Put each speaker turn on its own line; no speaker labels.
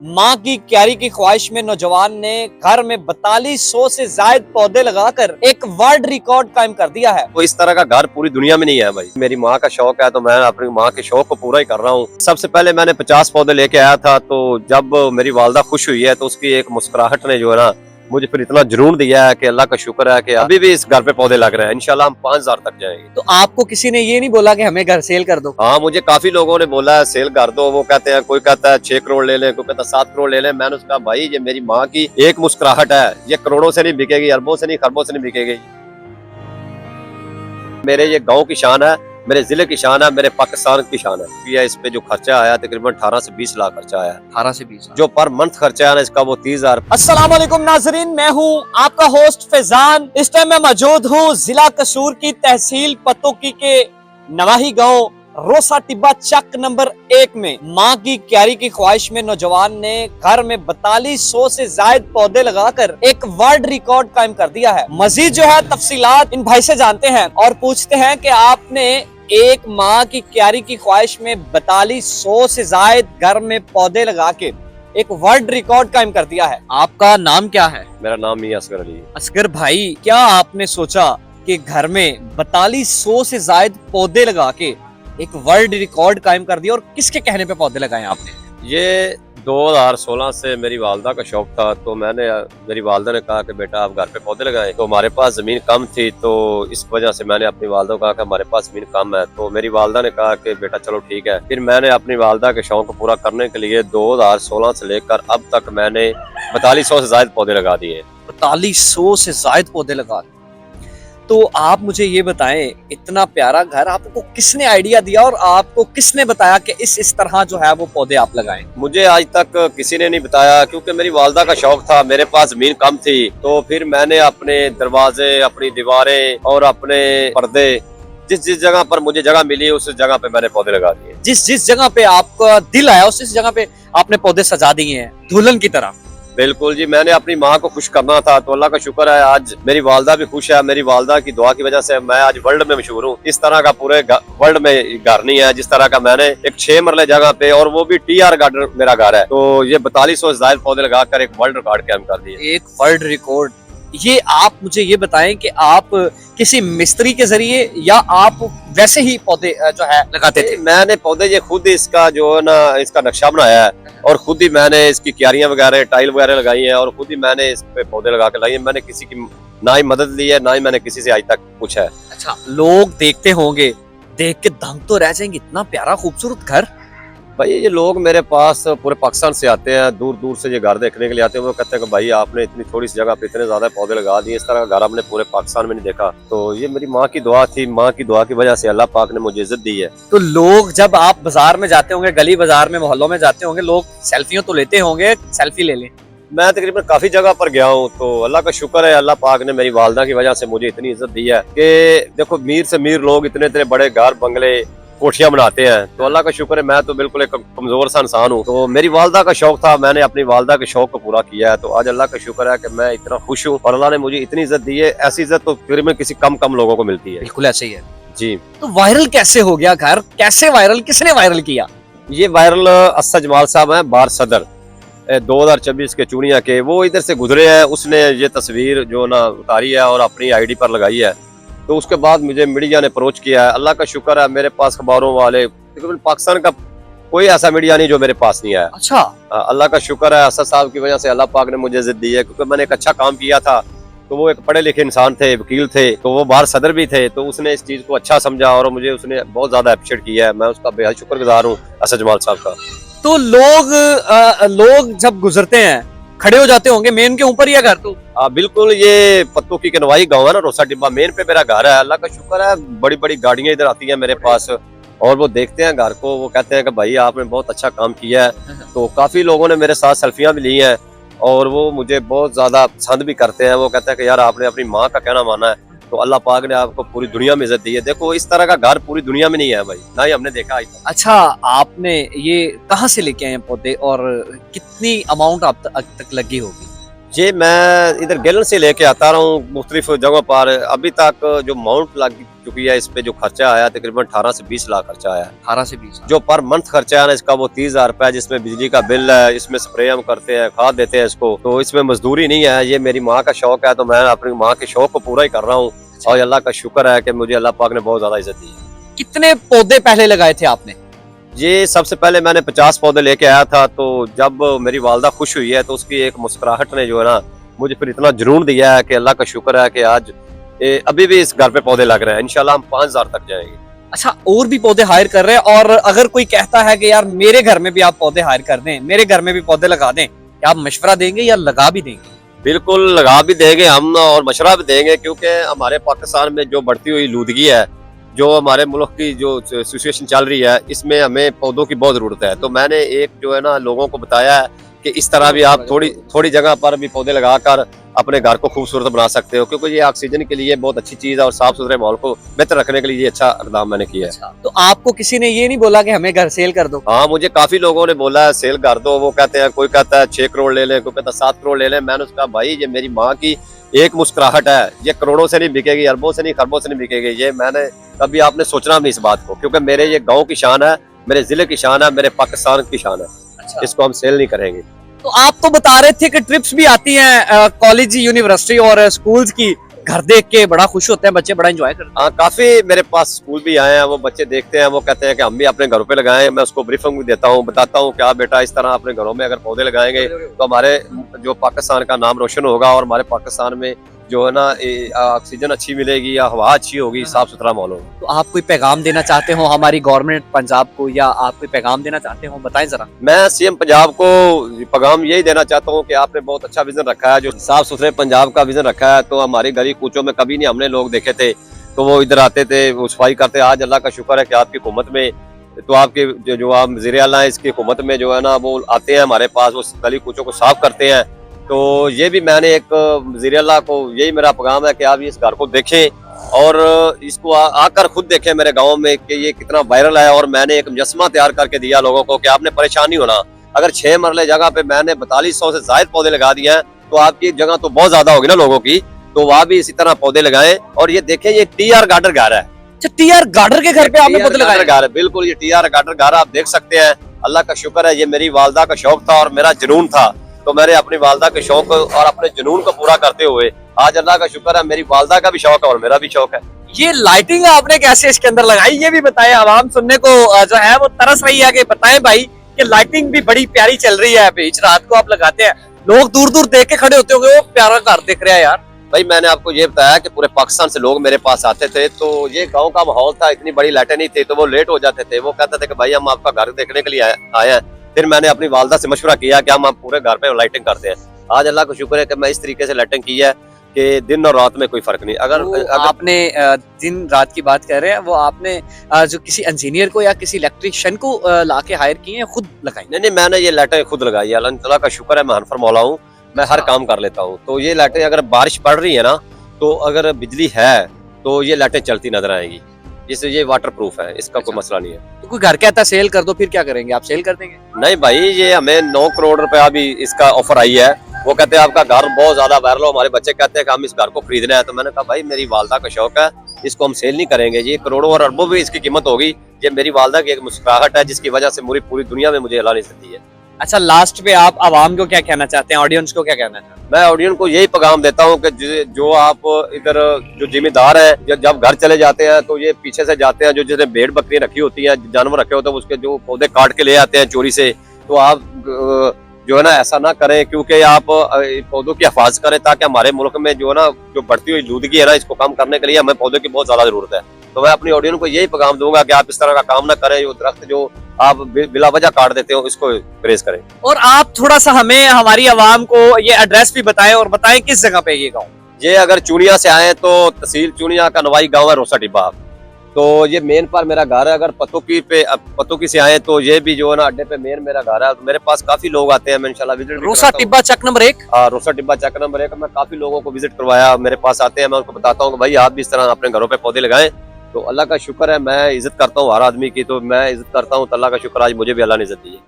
माँ की क्यारी की ख्वाहिश में नौजवान ने घर में 4200 से ज्यादा पौधे लगाकर एक वर्ल्ड रिकॉर्ड कायम कर दिया है।
तो इस तरह का घर पूरी दुनिया में नहीं है भाई। मेरी माँ का शौक है तो मैं अपनी माँ के शौक को पूरा ही कर रहा हूँ। सबसे पहले मैंने 50 पौधे लेके आया था, तो जब मेरी वालदा खुश हुई है तो उसकी एक मुस्कुराहट ने जो है ना मुझे फिर इतना जुनून दिया है कि अल्लाह का शुक्र है कि अभी भी इस घर पे पौधे लग रहे हैं। इंशाल्लाह हम 5000 तक जाएंगे।
तो आपको किसी ने ये नहीं बोला कि हमें घर सेल कर दो?
हाँ, मुझे काफी लोगों ने बोला है सेल कर दो। वो कहते हैं, कोई कहता है 6 करोड़ ले ले, कोई कहता है 7 करोड़ ले ले। मैंने उसका भाई ये मेरी माँ की एक मुस्कुराहट है, ये करोड़ों से नहीं बिकेगी, अरबों से नहीं, खरबों से नहीं बिकेगी। मेरे ये गाँव की शान है, मेरे जिले की शान है, मेरे पाकिस्तान की शान है। ये इस पे जो खर्चा आया तकरीबन 18 से 20 लाख खर्चा आया।
18 से 20
जो पर मंथ खर्चा है ना इसका वो 30,000।
अस्सलाम वालेकुम नाजरीन, मैं हूं आपका होस्ट फैजान। इस टाइम मैं मौजूद हूं जिला कसूर की तहसील पतोकी के नवाही गांव रोसा टिब्बा चक नंबर 1 में। माँ की क्यारी की ख्वाहिश में नौजवान ने घर में 4200 से ज्यादा पौधे लगाकर एक वर्ल्ड रिकॉर्ड कायम कर दिया है। मजीद जो है तफसीलात इन भाई से जानते हैं और पूछते हैं कि आपने एक माँ की क्यारी की ख्वाहिश में 4200 से ज्यादा घर में पौधे लगा के एक वर्ल्ड रिकॉर्ड कायम कर दिया है। आपका नाम क्या है?
मेरा नाम मियां असगर अली है।
असगर भाई, क्या आपने सोचा कि घर में 4200 से ज्यादा पौधे लगा के एक वर्ल्ड रिकॉर्ड कायम कर दिया, और किसके कहने पे पौधे लगाए आपने?
ये 2016 से मेरी वालदा का शौक था, तो मेरी वालदा ने कहा कि बेटा आप घर पे पौधे लगाएं। तो हमारे पास जमीन कम थी, तो इस वजह से मैंने अपनी वालदा को कहा कि हमारे पास जमीन कम है। तो मेरी वालदा ने कहा कि बेटा चलो ठीक है। फिर मैंने अपनी वालदा के शौक को पूरा करने के लिए 2016 से लेकर अब तक मैंने 4200 से ज्यादा पौधे लगा दिए।
4200 से ज्यादा पौधे लगा दिए। तो आप मुझे ये बताएं, इतना प्यारा घर आपको किसने आइडिया दिया और आपको किसने बताया कि इस तरह जो है वो पौधे आप लगाएं?
मुझे आज तक किसी ने नहीं बताया, क्योंकि मेरी वालदा का शौक था, मेरे पास जमीन कम थी। तो फिर मैंने अपने दरवाजे, अपनी दीवारें और अपने पर्दे जिस जिस जगह पर मुझे जगह मिली उस जगह पे मैंने पौधे लगा दिए।
जिस जिस जगह पे आपका दिल आया उस जगह पे आपने पौधे सजा दिए हैं दुल्हन की तरह।
बिल्कुल जी, मैंने अपनी माँ को खुश करना था, तो अल्लाह का शुक्र है आज मेरी वालदा भी खुश है। मेरी वालदा की दुआ की वजह से मैं आज वर्ल्ड में मशहूर हूँ। इस तरह का पूरे वर्ल्ड में घर नहीं है जिस तरह का मैंने एक 6 मरले जगह पे, और वो भी TR गार्डन मेरा घर है। तो ये 4200 से ज्यादा पौधे लगाकर एक वर्ल्ड रिकॉर्ड कायम कर दिए।
एक वर्ल्ड रिकॉर्ड। ये आप मुझे ये बताएं कि आप किसी मिस्त्री के जरिए या आप वैसे ही पौधे जो है लगाते थे?
मैंने पौधे ये खुद इसका जो है ना इसका नक्शा बनाया है, और खुद ही मैंने इसकी क्यारियां वगैरह, टाइल वगैरह लगाई हैं, और खुद ही मैंने इस पे पौधे लगा के लाई है। मैंने किसी की ना ही मदद ली है, ना ही मैंने किसी से आज तक पूछा है।
अच्छा, लोग देखते होंगे, देख के दंग तो रह जाएंगे, इतना प्यारा खूबसूरत घर।
भाई ये लोग मेरे पास पूरे पाकिस्तान से आते हैं, दूर दूर से ये घर देखने के लिए आते हैं। वो कहते हैं कि भाई आपने इतनी थोड़ी सी जगह पे इतने ज्यादा पौधे लगा दिए, इस तरह का घर हमने पूरे पाकिस्तान में नहीं देखा। तो ये मेरी माँ की दुआ थी, माँ की दुआ की वजह से अल्लाह पाक ने मुझे इज्जत दी है।
तो लोग जब आप बाजार में जाते होंगे, गली बाजार में, मोहल्लों में जाते होंगे, लोग सेल्फियों तो लेते होंगे, सेल्फी ले लें।
मैं तकरीबन काफी जगह पर गया हूँ, तो अल्लाह का शुक्र है, अल्लाह पाक ने मेरी वालदा की वजह से मुझे इतनी इज्जत दी है कि देखो मीर से मीर लोग इतने इतने बड़े घर, बंगले, कोठियां बनाते हैं। तो अल्लाह का शुक्र है, मैं तो बिल्कुल एक कमजोर सा इंसान हूँ। तो मेरी वालदा का शौक था, मैंने अपनी वालदा के शौक को पूरा किया है। तो आज अल्लाह का शुक्र है कि मैं इतना खुश हूँ, और अल्लाह ने मुझे इतनी इज्जत दी है। ऐसी इज्जत तो फिर में किसी कम लोगों को मिलती है।
बिल्कुल ऐसे ही है
जी।
तो वायरल कैसे हो गया घर? कैसे वायरल, किसने वायरल किया?
ये वायरल असद जमाल साहब है, बार सदर 2024 के चूड़िया के। वो इधर से गुजरे हैं, उसने ये तस्वीर जो ना उतारी है और अपनी ID पर लगाई है। तो उसके बाद मुझे मीडिया ने अप्रोच किया है। अल्लाह का शुक्र है, मेरे पास अखबारों वाले पाकिस्तान का कोई ऐसा मीडिया नहीं जो मेरे पास नहीं आया।
अच्छा,
अल्लाह का शुक्र है, असद साहब की वजह से अल्लाह पाक ने मुझे इज्जत दी है, क्योंकि मैंने एक अच्छा काम किया था। तो वो एक पढ़े लिखे इंसान थे, वकील थे, तो वो बाहर सदर भी थे। तो उसने इस चीज को अच्छा समझा और मुझे उसने बहुत ज्यादा अप्रिशिएट किया है। मैं उसका बेहद शुक्रगुजार हूँ, असद जमाल साहब का।
तो लोग जब गुजरते हैं खड़े हो जाते होंगे, मेन के ऊपर ही है घर? तो
बिल्कुल, ये पत्तोकी के नवाई गाँव है ना, रोसा टिब्बा मेन पे मेरा घर है। अल्लाह का शुक्र है, बड़ी बड़ी गाड़ियां इधर आती हैं मेरे पास, और वो देखते हैं घर को, वो कहते हैं कि भाई आपने बहुत अच्छा काम किया है। तो काफी लोगों ने मेरे साथ सेल्फियां भी ली हैं, और वो मुझे बहुत ज्यादा पसंद भी करते हैं। वो कहते हैं कि यार आपने अपनी माँ का कहना माना है, तो अल्लाह पाक ने आपको पूरी दुनिया में इज्जत दी है। देखो इस तरह का घर पूरी दुनिया में नहीं है भाई, ना ही हमने देखा आज तक।
अच्छा, आपने ये कहाँ से लेके आए हैं पौधे, और कितनी अमाउंट आप तक लगी होगी?
ये मैं इधर गेलन से लेके आता रहा हूँ मुख्तलिफ जगहों पर। अभी तक जो माउंट लग चुकी है, इस पे जो खर्चा आया तकरीबन 18 से 20 लाख खर्चा आया है।
18 से 20।
जो पर मंथ खर्चा है ना इसका वो 30,000 रुपया है, जिसमें बिजली का बिल है, इसमें स्प्रे हम करते हैं, खाद देते हैं इसको, तो इसमें मजदूरी नहीं है। ये मेरी माँ का शौक है, तो मैं अपनी माँ के शौक को पूरा ही कर रहा हूँ। और अल्लाह का शुक्र है कि मुझे अल्लाह पाक ने बहुत ज्यादा इज्जत दी है।
कितने पौधे पहले लगाए थे आपने?
ये सबसे पहले मैंने 50 पौधे लेके आया था, तो जब मेरी वालदा खुश हुई है तो उसकी एक मुस्कुराहट ने जो है ना मुझे फिर इतना जुनून दिया है कि अल्लाह का शुक्र है कि आज अभी भी इस घर पे पौधे लग रहे हैं। इंशाल्लाह हम 5,000 तक जाएंगे।
अच्छा, और भी पौधे हायर कर रहे हैं? और अगर कोई कहता है कि यार मेरे घर में भी आप पौधे हायर कर दें, मेरे घर में भी पौधे लगा दें, क्या आप मशवरा देंगे या लगा भी देंगे?
बिल्कुल लगा भी देंगे हम और मशवरा भी देंगे, क्योंकि हमारे पाकिस्तान में जो बढ़ती हुई लूदगी है, जो हमारे मुल्क की जो सिचुएशन चल रही है, इसमें हमें पौधों की बहुत जरूरत है। तो मैंने एक जो है ना लोगों को बताया है कि इस तरह भी आप थोड़ी जगह पर भी पौधे लगाकर अपने घर को खूबसूरत बना सकते हो, क्योंकि ये ऑक्सीजन के लिए बहुत अच्छी चीज है और साफ सुथरे माहौल को बेहतर रखने के लिए ये अच्छा इकदाम मैंने किया है।
अच्छा, तो आपको किसी ने ये नहीं बोला कि हमें घर सेल कर दो?
हाँ, मुझे काफी लोगों ने बोला है सेल कर दो। वो कहते हैं, कोई कहता है 6 करोड़ ले लें, कोई कहता है 7 करोड़ ले लें। मैंने उसका भाई ये मेरी माँ की एक मुस्कुराहट है, ये करोड़ों से नहीं बिकेगी, अरबों से नहीं, खरबों से नहीं बिकेगी। ये मैंने कभी आपने सोचना भी इस बात को, क्योंकि मेरे ये गाँव की शान है, मेरे जिले की शान है, मेरे पाकिस्तान की शान है।
अच्छा,
इसको हम सेल नहीं करेंगे।
तो आप तो बता रहे थे कि ट्रिप्स भी आती हैं कॉलेज, यूनिवर्सिटी और स्कूल्स की, घर देख के बड़ा खुश होते हैं बच्चे, बड़ा एंजॉय करते हैं।
हाँ, काफी मेरे पास स्कूल भी आए हैं, वो बच्चे देखते हैं, वो कहते हैं कि हम भी अपने घरों पे लगाएं। मैं उसको ब्रीफिंग भी देता हूँ, बताता हूँ क्या बेटा इस तरह अपने घरों में अगर पौधे लगाएंगे तो हमारे जो पाकिस्तान का नाम रोशन होगा और हमारे पाकिस्तान में जो है ना ऑक्सीजन अच्छी मिलेगी या हवा अच्छी होगी, साफ सुथरा माहौल होगा।
तो आप कोई पैगाम देना चाहते हो हमारी गवर्नमेंट पंजाब को, या आप कोई पैगाम देना चाहते हो, बताएं जरा।
मैं सीएम पंजाब को पैगाम यही देना चाहता हूँ कि आपने बहुत अच्छा विजन रखा है, जो साफ सुथरे पंजाब का विजन रखा है। तो हमारी गली कूचों में कभी नहीं हमने लोग देखे थे, तो वो इधर आते थे, वो सफाई करते। आज अल्लाह का शुक्र है कि आपकी हुकूमत में, तो आपके जो आप वज़ीर आला है इसकी हुकूमत में जो है ना वो आते हैं हमारे पास, वो गली कूचों को साफ करते हैं। तो ये भी मैंने एक वज़ीर आला को यही मेरा पैगाम है कि आप इस घर को देखें और इसको आकर खुद देखें मेरे गांव में कि ये कितना वायरल है। और मैंने एक मुजस्समा तैयार करके दिया लोगों को कि आपने परेशान नहीं होना। अगर 6 मरले जगह पे मैंने 4200 से ज्यादा पौधे लगा दिए हैं, तो आपकी जगह तो बहुत ज्यादा होगी ना लोगों की, तो वहाँ भी इसी तरह पौधे लगाएं। और ये देखें, ये टीआर गार्डर घर है।
अच्छा, टीआर गार्डर के घर पे आपने पौधे लगाए?
घर है, बिल्कुल ये टीआर गार्डर घर आप देख सकते हैं। अल्लाह का शुक्र है, ये मेरी वालदा का शौक था और मेरा जुनून था, तो मैंने अपनी वालदा के शौक और अपने जुनून को पूरा करते हुए आज अल्लाह का शुक्र है मेरी वालदा का भी शौक है और मेरा भी शौक है।
ये लाइटिंग आपने कैसे इसके अंदर लगाई, ये भी बताएं। आवाम सुनने को जो है वो तरस रही है कि बताएं भाई कि लाइटिंग भी बड़ी प्यारी चल रही है। बीच रात को आप लगाते हैं, लोग दूर दूर देख के खड़े होते होंगे, वो प्यारा घर दिख रहा है यार।
भाई मैंने आपको ये बताया कि पूरे पाकिस्तान से लोग मेरे पास आते थे, तो ये गांव का माहौल था, इतनी बड़ी लाइटें नहीं थी, तो वो लेट हो जाते थे। वो कहते थे कि भाई हम आपका घर देखने के लिए आए हैं। फिर मैंने अपनी वालदा से मशवरा किया कि हम पूरे घर पे लाइटिंग करते हैं। आज अल्लाह का शुक्र है कि मैं इस तरीके से लाइटिंग की है कि दिन और रात में कोई फर्क नहीं। अगर
आपने दिन रात की बात कर रहे हैं, वो आपने जो किसी इंजीनियर को या किसी इलेक्ट्रिशियन को लाके हायर किए हैं, खुद लगाई?
नहीं, मैंने ये लाइटें खुद लगाई है। अल्लाह ताला का शुक्र है, मैं हनफर मौला हूँ, मैं हर काम कर लेता हूँ। तो ये लाइटें अगर बारिश पड़ रही है ना, तो अगर बिजली है तो ये लाइटें चलती नजर आएंगी। जिससे ये वाटर प्रूफ है, इसका कोई मसला नहीं है।
तो कोई घर कहता है सेल कर दो, फिर क्या करेंगे आप? सेल कर देंगे?
नहीं भाई, ये हमें 9 करोड़ रुपया भी इसका ऑफर आई है। वो कहते हैं आपका घर बहुत ज्यादा वायरल हो, हमारे बच्चे कहते हैं कि हम इस घर को खरीदना है। तो मैंने कहा भाई मेरी वालदा का शौक है, इसको हम सेल नहीं करेंगे। ये करोड़ों और अरबों भी इसकी कीमत होगी। ये मेरी वालदा की एक मुस्कुराहट है, जिसकी वजह से पूरी दुनिया में मुझे अल्लाह ने इज्जत दी है।
अच्छा, लास्ट पे आप आवाम को क्या कहना चाहते हैं, ऑडियंस को क्या कहना चाहते हैं?
मैं ऑडियंस को यही पैगाम देता हूँ कि जो आप इधर जो जिम्मेदार है, जब घर चले जाते हैं तो ये पीछे से जाते हैं, जो जिसने भेड़ बकरी रखी होती है, जानवर रखे होते हैं, उसके जो पौधे काट के ले आते हैं चोरी से। तो आप जो है ना ऐसा ना करें, क्योंकि आप पौधों की हिफाजत करें, ताकि हमारे मुल्क में जो है ना जो बढ़ती हुई लूदगी है ना, इसको कम करने के लिए हमें पौधों की बहुत ज्यादा जरूरत है। तो मैं अपनी ऑडियंस को यही पैगाम दूंगा कि आप इस तरह का काम ना करें। जो दरख्त जो आप बिला वजह काट देते हो, इसको प्रेस करें।
और आप थोड़ा सा हमें, हमारी आवाम को ये एड्रेस भी बताएं और बताएं किस जगह पे ये गाँव।
ये अगर चूनिया से आए तो तहसील चूनिया का नवाई गाँव है, रोसा टिब्बा। तो ये मेन पर मेरा घर है। अगर पतोकी से आए तो ये भी जो है ना अड्डे पे मेन मेरा घर है। तो मेरे पास काफी लोग आते हैं, मैं इंशाल्लाह विजिट।
रोसा टिब्बा चक नंबर 1।
रोसा टिब्बा चक नंबर 1। मैं काफी लोगों को विजिट करवाया, मेरे पास आते हैं, मैं उनको बताता हूँ कि भाई आप भी इस तरह अपने घरों पे पौधे लगाएं। तो अल्लाह का शुक्र है, मैं इज्जत करता हूँ हर आदमी की, तो मैं इज्जत करता हूँ। तो अल्लाह का शुक्र आज मुझे भी अल्लाह ने इज्जत दी है।